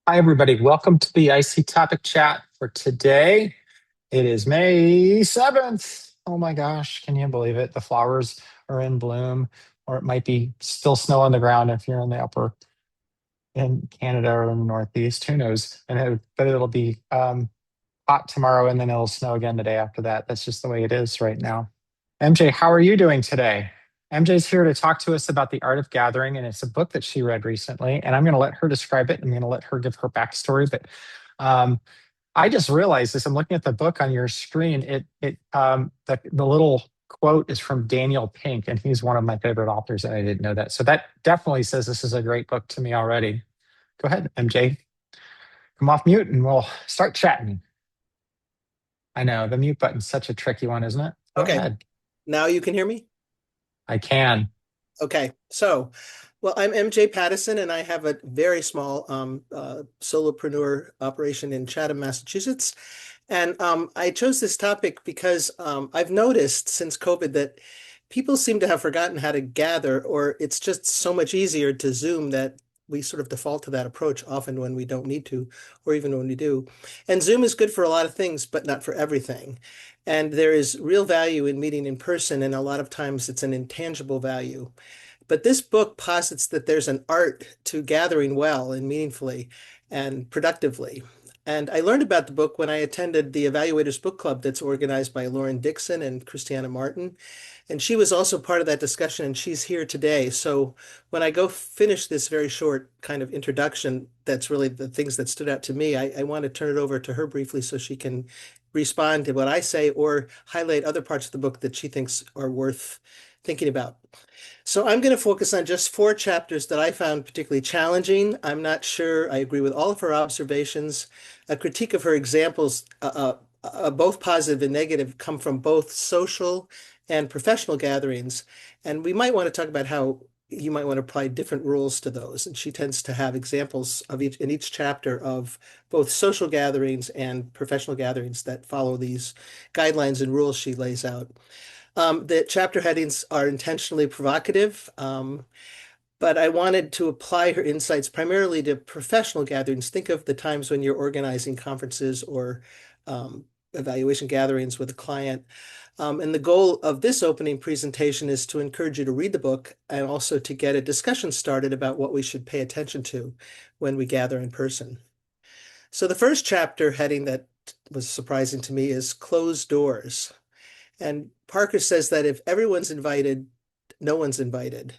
Hi, everybody. Welcome to the IC Topic Chat for today. It is May 7th. Oh my gosh, can you believe it? The flowers are in bloom, or it might be still snow on the ground if you're in the upper in Canada or in the Northeast. Who knows? But it'll be hot tomorrow and then it'll snow again the day after that. That's just the way it is right now. MJ, how are you doing today? MJ's here to talk to us about The Art of Gathering, and it's a book that she read recently, and I'm going to let her describe it. I'm going to let her give her backstory, but um, I just realized this. I'm looking at the book on your screen. The little quote is from Daniel Pink, and he's one of my favorite authors, and I didn't know that. So that definitely says this is a great book to me already. Go ahead, MJ. Come off mute, and we'll start chatting. I know the mute button's such a tricky one, isn't it? Go Okay, ahead. now you can hear me? I can. Okay, well, I'm MJ Pattison, and I have a very small solopreneur operation in Chatham, Massachusetts. And I chose this topic because I've noticed since COVID that people seem to have forgotten how to gather, or it's just so much easier to Zoom that we sort of default to that approach often when we don't need to, or even when we do. And Zoom is good for a lot of things, but not for everything. And there is real value in meeting in person, and a lot of times it's an intangible value. But this book posits that there's an art to gathering well and meaningfully and productively. And I learned about the book when I attended the Evaluators Book Club that's organized by Lauren Dixon and Christiana Martin. And she was also part of that discussion, and she's here today. So when I go finish this very short kind of introduction, that's really the things that stood out to me. I want to turn it over to her briefly so she can respond to what I say or highlight other parts of the book that she thinks are worth thinking about. So I'm going to focus on just four chapters that I found particularly challenging. I'm not sure I agree with all of her observations. A critique of her examples, both positive and negative, come from both social and professional gatherings. And we might want to talk about how you might want to apply different rules to those. And she tends to have examples of each in each chapter of both social gatherings and professional gatherings that follow these guidelines and rules she lays out. The chapter headings are intentionally provocative, but I wanted to apply her insights primarily to professional gatherings. Think of the times when you're organizing conferences or evaluation gatherings with a client. And the goal of this opening presentation is to encourage you to read the book and also to get a discussion started about what we should pay attention to when we gather in person. So the first chapter heading that was surprising to me is Closed Doors. And Parker says that if everyone's invited, no one's invited.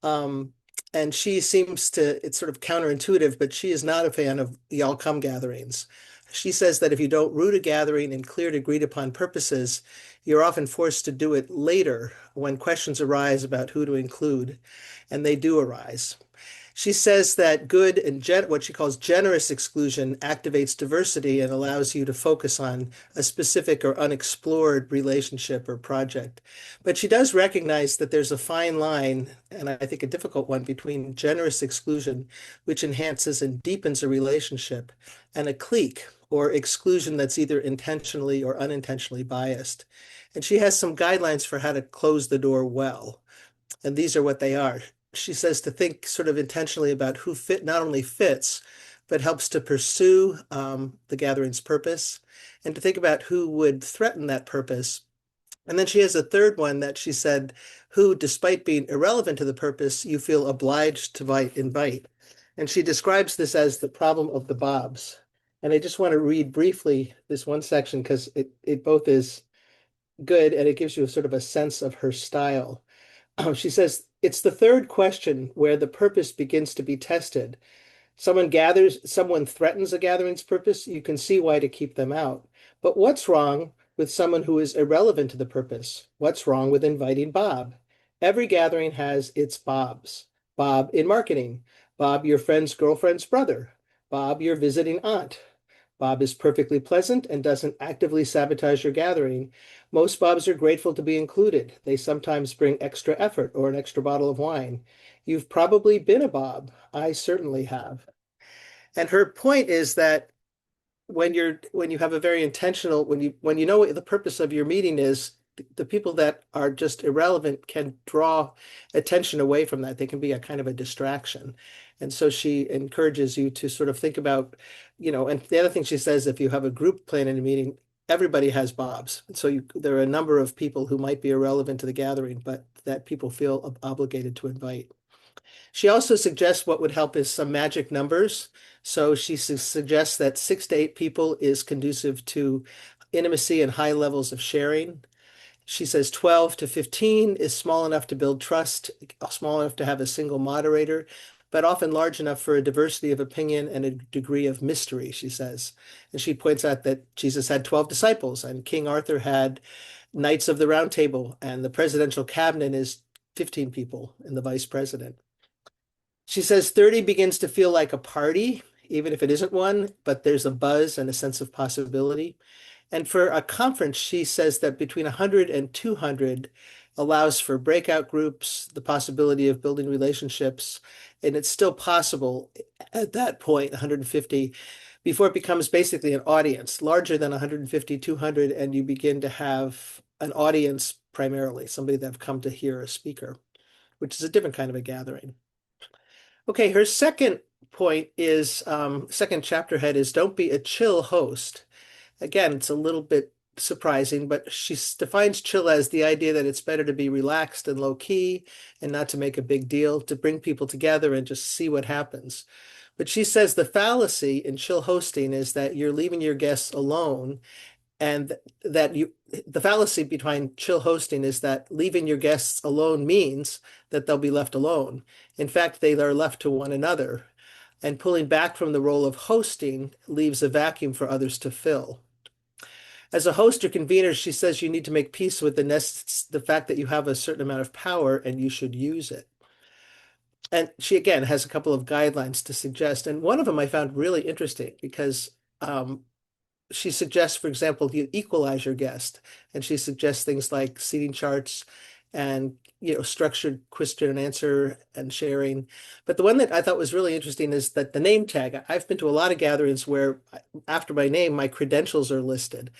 Um, and she seems to, it's sort of counterintuitive, but she is not a fan of the all come gatherings. She says that if you don't root a gathering in clear agreed upon purposes, you're often forced to do it later when questions arise about who to include, and they do arise. She says that good and what she calls generous exclusion activates diversity and allows you to focus on a specific or unexplored relationship or project. But she does recognize that there's a fine line, and I think a difficult one, between generous exclusion, which enhances and deepens a relationship, and a clique, or exclusion that's either intentionally or unintentionally biased. And she has some guidelines for how to close the door well. And these are what they are. She says to think sort of intentionally about who not only fits, but helps to pursue the gathering's purpose, and to think about who would threaten that purpose. And then she has a third one that she said, who, despite being irrelevant to the purpose, you feel obliged to invite. And she describes this as the problem of the bobs. And I just want to read briefly this one section because it both is good and it gives you a sort of a sense of her style. She says, it's the third question where the purpose begins to be tested. Someone threatens a gathering's purpose, you can see why to keep them out. But what's wrong with someone who is irrelevant to the purpose? What's wrong with inviting Bob? Every gathering has its Bobs. Bob in marketing, Bob, your friend's girlfriend's brother, Bob, your visiting aunt. Bob is perfectly pleasant and doesn't actively sabotage your gathering. Most Bobs are grateful to be included. They sometimes bring extra effort or an extra bottle of wine. You've probably been a Bob. I certainly have. And her point is that when you have a very intentional, when you know what the purpose of your meeting is, the people that are just irrelevant can draw attention away from that. They can be a kind of a distraction. And so she encourages you to sort of think about, and the other thing she says, if you have a group planning a meeting, everybody has Bobs. So there are a number of people who might be irrelevant to the gathering, but that people feel obligated to invite. She also suggests what would help is some magic numbers. So she suggests that 6 to 8 people is conducive to intimacy and high levels of sharing. She says 12 to 15 is small enough to build trust, small enough to have a single moderator, but often large enough for a diversity of opinion and a degree of mystery, she says. And she points out that Jesus had 12 disciples and King Arthur had Knights of the Round Table, and the presidential cabinet is 15 people and the vice president. She says 30 begins to feel like a party, even if it isn't one, but there's a buzz and a sense of possibility. And for a conference, she says that between 100 and 200 allows for breakout groups, the possibility of building relationships, and it's still possible at that point, 150, before it becomes basically an audience, larger than 150, 200, and you begin to have an audience primarily, somebody that have come to hear a speaker, which is a different kind of a gathering. Okay, her second point is, second chapter head is don't be a chill host. Again, it's a little bit surprising, but she defines chill as the idea that it's better to be relaxed and low key and not to make a big deal, to bring people together and just see what happens. But she says the fallacy in chill hosting is that you're leaving your guests alone, and that the fallacy behind chill hosting is that leaving your guests alone means that they'll be left alone. In fact, they are left to one another, and pulling back from the role of hosting leaves a vacuum for others to fill. As a host or convener, she says you need to make peace with the fact that you have a certain amount of power and you should use it. And she again has a couple of guidelines to suggest, and one of them I found really interesting because she suggests, for example, you equalize your guest, and she suggests things like seating charts and structured question and answer and sharing. But the one that I thought was really interesting is that the name tag. I've been to a lot of gatherings where after my name, my credentials are listed.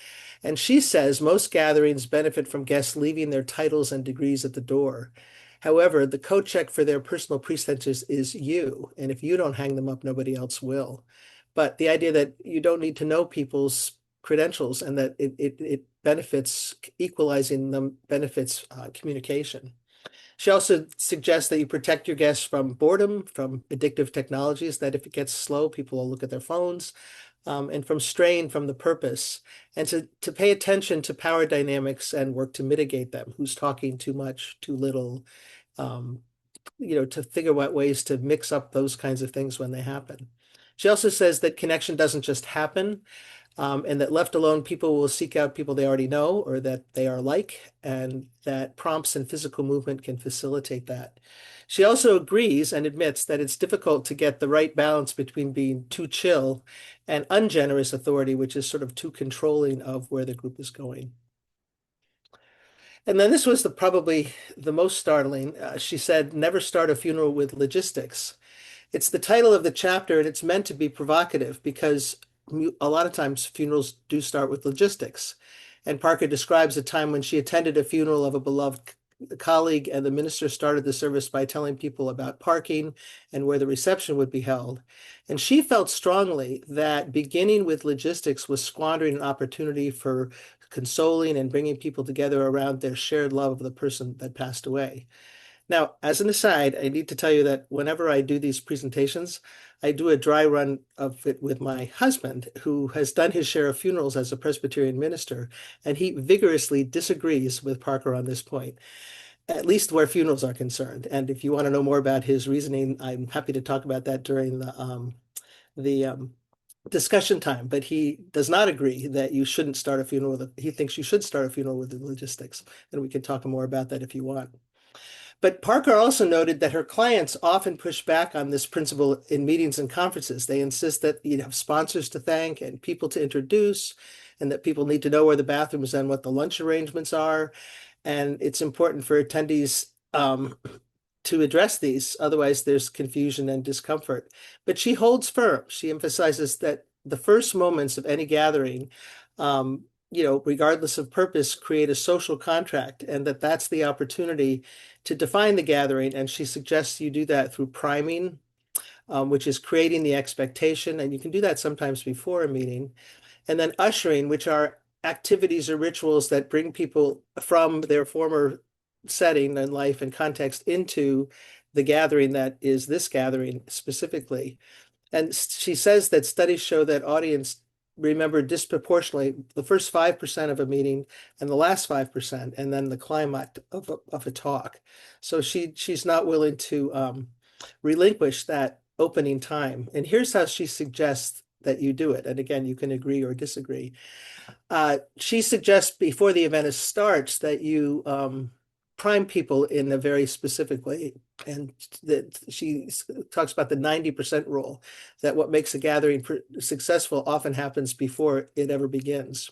And she says most gatherings benefit from guests leaving their titles and degrees at the door. However, the code check for their personal pretenses is you. And if you don't hang them up, nobody else will. But the idea that you don't need to know people's credentials and that it benefits equalizing them benefits communication. She also suggests that you protect your guests from boredom, from addictive technologies, that if it gets slow, people will look at their phones, and from strain from the purpose, and to pay attention to power dynamics and work to mitigate them, who's talking too much, too little, to figure out ways to mix up those kinds of things when they happen. She also says that connection doesn't just happen, and that left alone, people will seek out people they already know or that they are like, and that prompts and physical movement can facilitate that. She also agrees and admits that it's difficult to get the right balance between being too chill and ungenerous authority, which is sort of too controlling of where the group is going. And then this was probably the most startling. She said, never start a funeral with logistics. It's the title of the chapter, and it's meant to be provocative because a lot of times funerals do start with logistics. And Parker describes a time when she attended a funeral of a beloved colleague, and the minister started the service by telling people about parking and where the reception would be held. And she felt strongly that beginning with logistics was squandering an opportunity for consoling and bringing people together around their shared love of the person that passed away. Now, as an aside, I need to tell you that whenever I do these presentations, I do a dry run of it with my husband, who has done his share of funerals as a Presbyterian minister, and he vigorously disagrees with Parker on this point, at least where funerals are concerned. And if you want to know more about his reasoning, I'm happy to talk about that during the discussion time. But he does not agree that you shouldn't start a funeral with he thinks you should start a funeral with the logistics, and we can talk more about that if you want. But Parker also noted that her clients often push back on this principle in meetings and conferences. They insist that you have sponsors to thank and people to introduce, and that people need to know where the bathrooms and what the lunch arrangements are. And it's important for attendees to address these. Otherwise, there's confusion and discomfort. But she holds firm. She emphasizes that the first moments of any gathering regardless of purpose, create a social contract, and that's the opportunity to define the gathering. And she suggests you do that through priming, which is creating the expectation, and you can do that sometimes before a meeting, and then ushering, which are activities or rituals that bring people from their former setting and life and context into the gathering that is this gathering specifically. And she says that studies show that audience remember disproportionately the first 5% of a meeting and the last 5%, and then the climax of a talk. So she's not willing to relinquish that opening time. And here's how she suggests that you do it. And again, you can agree or disagree. She suggests before the event starts that you prime people in a very specific way. And that she talks about the 90% rule, that what makes a gathering successful often happens before it ever begins.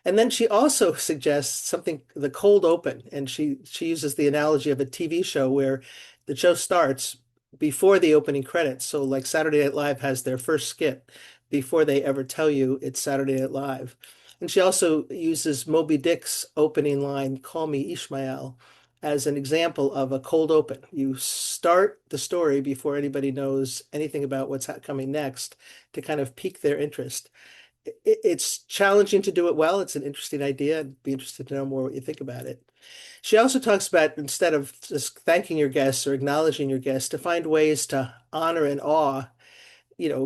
And then she also suggests something, the cold open, and she uses the analogy of a TV show where the show starts before the opening credits. So like Saturday Night Live has their first skit before they ever tell you it's Saturday Night Live. And she also uses Moby Dick's opening line, "Call me Ishmael," as an example of a cold open. You start the story before anybody knows anything about what's coming next to kind of pique their interest. It's challenging to do it well. It's an interesting idea. I'd be interested to know more what you think about it. She also talks about, instead of just thanking your guests or acknowledging your guests, to find ways to honor and awe,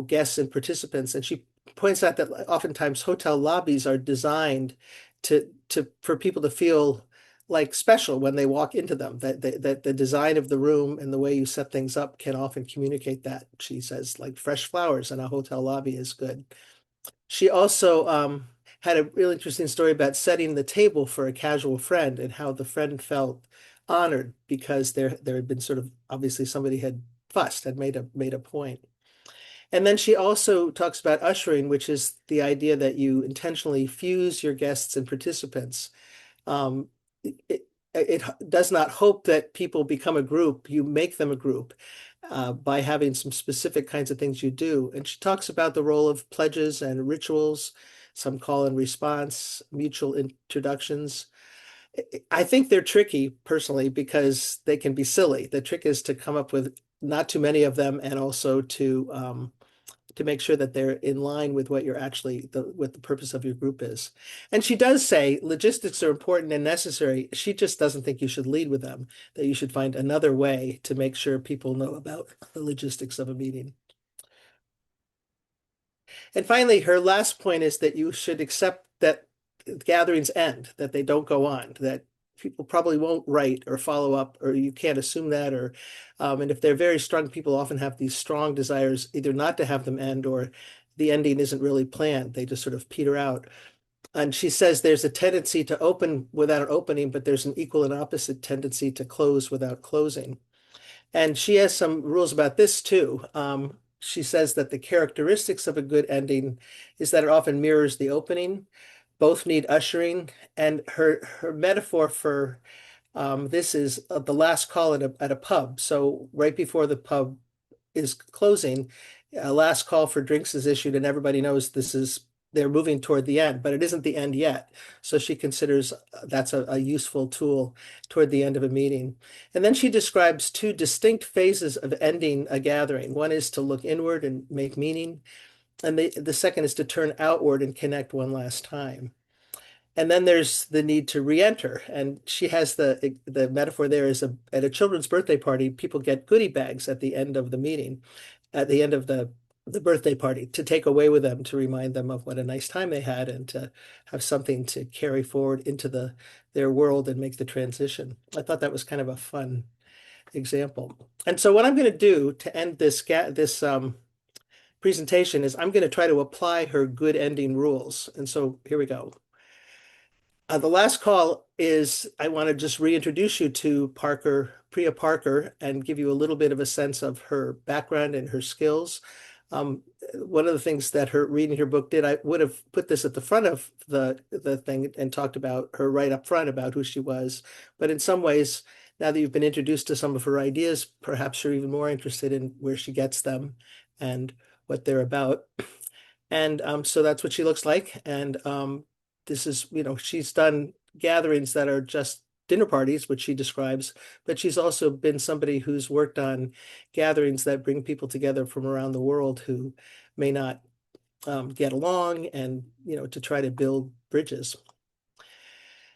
guests and participants. And she points out that oftentimes hotel lobbies are designed for people to feel like special when they walk into them, that the design of the room and the way you set things up can often communicate that. She says, like, fresh flowers in a hotel lobby is good. She also had a really interesting story about setting the table for a casual friend and how the friend felt honored because there had been sort of, obviously somebody had fussed, had made a point. And then she also talks about ushering, which is the idea that you intentionally fuse your guests and participants. It does not hope that people become a group. You make them a group by having some specific kinds of things you do. And she talks about the role of pledges and rituals, some call and response, mutual introductions. I think they're tricky personally because they can be silly. The trick is to come up with not too many of them, and also to make sure that they're in line with what you're actually what the purpose of your group is. And she does say logistics are important and necessary. She just doesn't think you should lead with them, that you should find another way to make sure people know about the logistics of a meeting. And finally, her last point is that you should accept that gatherings end, that they don't go on, that people probably won't write or follow up, or you can't assume that, or and if they're very strong, people often have these strong desires either not to have them end, or the ending isn't really planned. They just sort of peter out. And she says there's a tendency to open without an opening, but there's an equal and opposite tendency to close without closing. And she has some rules about this too. She says that the characteristics of a good ending is that it often mirrors the opening. Both need ushering, and her metaphor for this is the last call at a pub. So right before the pub is closing, a last call for drinks is issued, and everybody knows they're moving toward the end, but it isn't the end yet. So she considers that's a useful tool toward the end of a meeting. And then she describes two distinct phases of ending a gathering. One is to look inward and make meaning, and the second is to turn outward and connect one last time. And then there's the need to re-enter. And she has the metaphor there is at a children's birthday party, people get goodie bags at the end of the meeting, at the end of the birthday party, to take away with them, to remind them of what a nice time they had, and to have something to carry forward into their world and make the transition. I thought that was kind of a fun example. And so what I'm going to do to end this presentation is I'm going to try to apply her good ending rules. And so here we go. The last call is, I want to just reintroduce you to Priya Parker, and give you a little bit of a sense of her background and her skills. One of the things that reading her book did, I would have put this at the front of the thing and talked about her right up front about who she was. But in some ways, now that you've been introduced to some of her ideas, perhaps you're even more interested in where she gets them and what they're about. And so that's what she looks like. And this is, she's done gatherings that are just dinner parties, which she describes, but she's also been somebody who's worked on gatherings that bring people together from around the world who may not get along, and, to try to build bridges.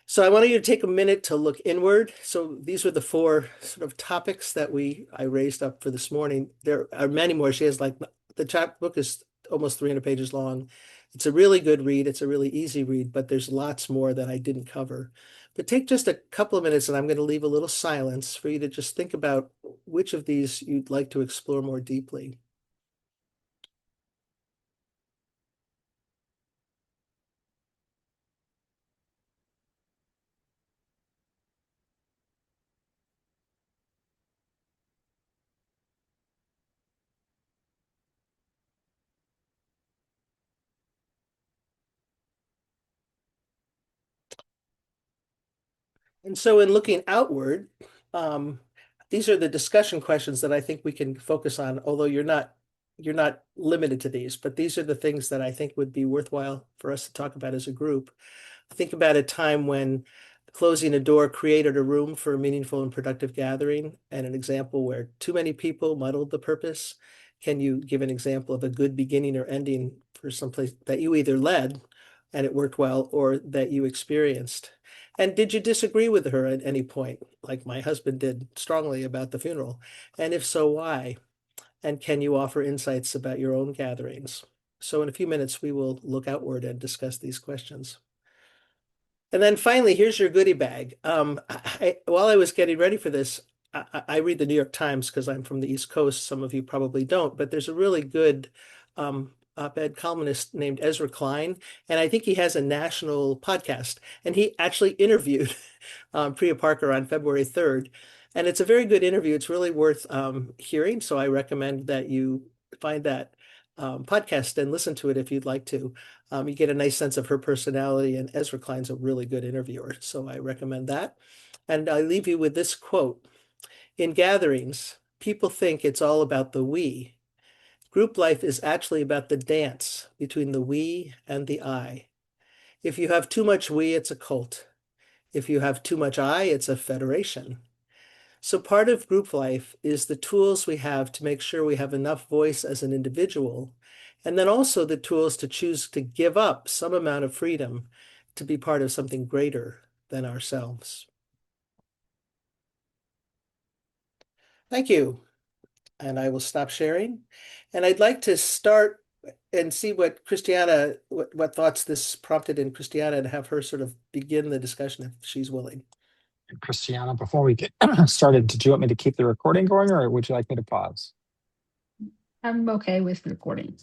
So I wanted you to take a minute to look inward. So these were the four sort of topics that I raised up for this morning. There are many more. She has the chapbook is almost 300 pages long. It's a really good read. It's a really easy read, but there's lots more that I didn't cover. But take just a couple of minutes, and I'm going to leave a little silence for you to just think about which of these you'd like to explore more deeply. And so in looking outward, um, these are the discussion questions that I think we can focus on, although you're not limited to these, but these are the things that I think would be worthwhile for us to talk about as a group. Think about a time when closing a door created a room for a meaningful and productive gathering, and an example where too many people muddled the purpose. Can you give an example of a good beginning or ending for someplace that you either led and it worked well, or that you experienced? And did you disagree with her at any point, like my husband did strongly about the funeral? And if so, why? And can you offer insights about your own gatherings? So in a few minutes, we will look outward and discuss these questions. And then finally, here's your goodie bag. While I was getting ready for this, I read the New York Times because I'm from the East Coast. Some of you probably don't, but there's a really good op-ed columnist named Ezra Klein, and I think he has a national podcast. And he actually interviewed Priya Parker on February 3rd, and it's a very good interview. It's really worth hearing. So I recommend that you find that podcast and listen to it if you'd like to. You get a nice sense of her personality, and Ezra Klein's a really good interviewer, so I recommend that. And I leave you with this quote. In gatherings, people think it's all about the we. Group life is actually about the dance between the we and the I. If you have too much we, it's a cult. If you have too much I, it's a federation. So part of group life is the tools we have to make sure we have enough voice as an individual, and then also the tools to choose to give up some amount of freedom to be part of something greater than ourselves. Thank you. And I will stop sharing. And I'd like to start and see what thoughts this prompted in Christiana, and have her sort of begin the discussion if she's willing. Christiana, before we get started, did you want me to keep the recording going or would you like me to pause? I'm okay with recording.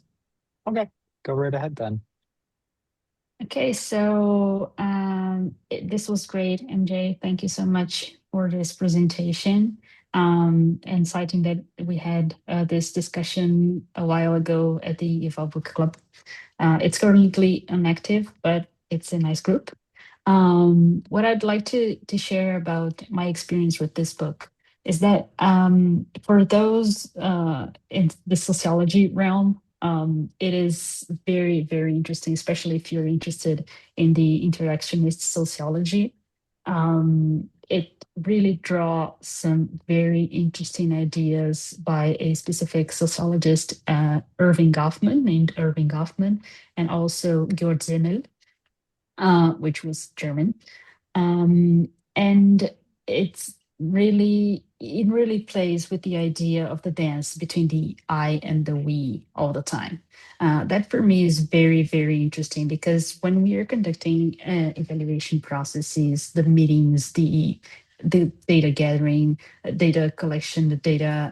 Okay, go right ahead then. Okay, so this was great, MJ. Thank you so much for this presentation, and citing that we had this discussion a while ago at the Evolve Book Club. It's currently inactive, but it's a nice group. What I'd like to share about my experience with this book is that for those in the sociology realm, it is very, very interesting, especially if you're interested in the interactionist sociology. It really draws some very interesting ideas by a specific sociologist, named Irving Goffman, and also Georg Simmel, which was German. And it really plays with the idea of the dance between the I and the we all the time. That for me is very, very interesting, because when we are conducting evaluation processes, the meetings, the data gathering, data collection, the data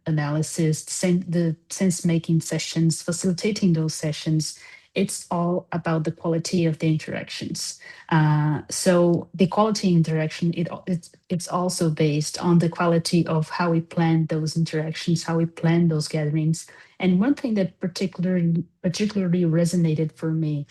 analysis, the sense making sessions, facilitating those sessions, it's all about the quality of the interactions. So the quality interaction, it's also based on the quality of how we plan those interactions, how we plan those gatherings. And one thing that particularly resonated for me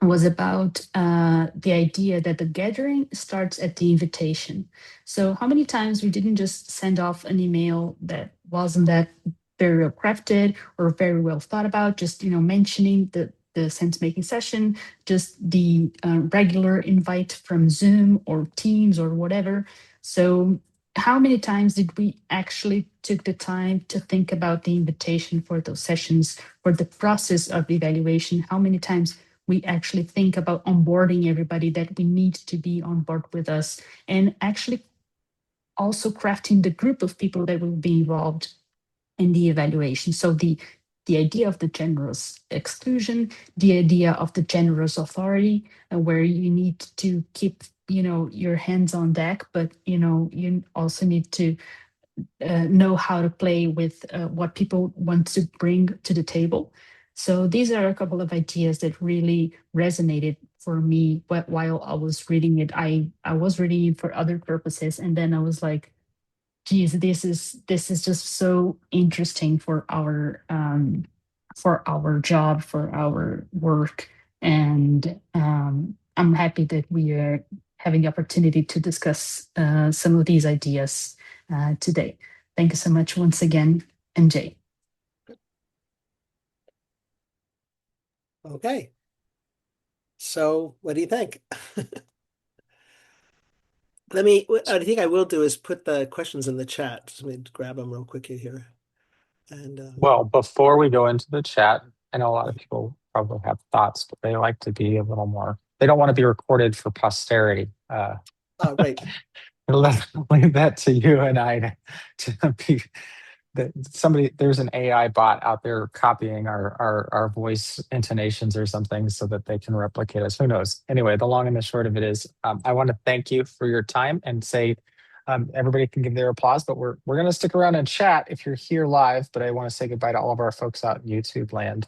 was about the idea that the gathering starts at the invitation. So how many times we didn't just send off an email that wasn't that very well crafted or very well thought about, just mentioning the the sense making session, just the regular invite from Zoom or Teams or whatever. So how many times did we actually took the time to think about the invitation for those sessions, for the process of evaluation? How many times we actually think about onboarding everybody that we need to be on board with us, and actually also crafting the group of people that will be involved in the evaluation. So the idea of the generous exclusion, the idea of the generous authority, where you need to keep your hands on deck, but you also need to know how to play with what people want to bring to the table. So these are a couple of ideas that really resonated for me while I was reading it. I was reading it for other purposes, and then I was like, geez, this is just so interesting for our job, for our work. And I'm happy that we are having the opportunity to discuss some of these ideas today. Thank you so much once again, MJ. Okay. So what do you think? What I think I will do is put the questions in the chat. Just let me grab them real quick here. And Well, before we go into the chat, I know a lot of people probably have thoughts, but they like to be a little more, they don't want to be recorded for posterity. right. Leave that to you and I to be that somebody, there's an AI bot out there copying our voice intonations or something so that they can replicate us. Who knows? Anyway, the long and the short of it is, I want to thank you for your time and say, everybody can give their applause, but we're going to stick around and chat if you're here live. But I want to say goodbye to all of our folks out in YouTube land.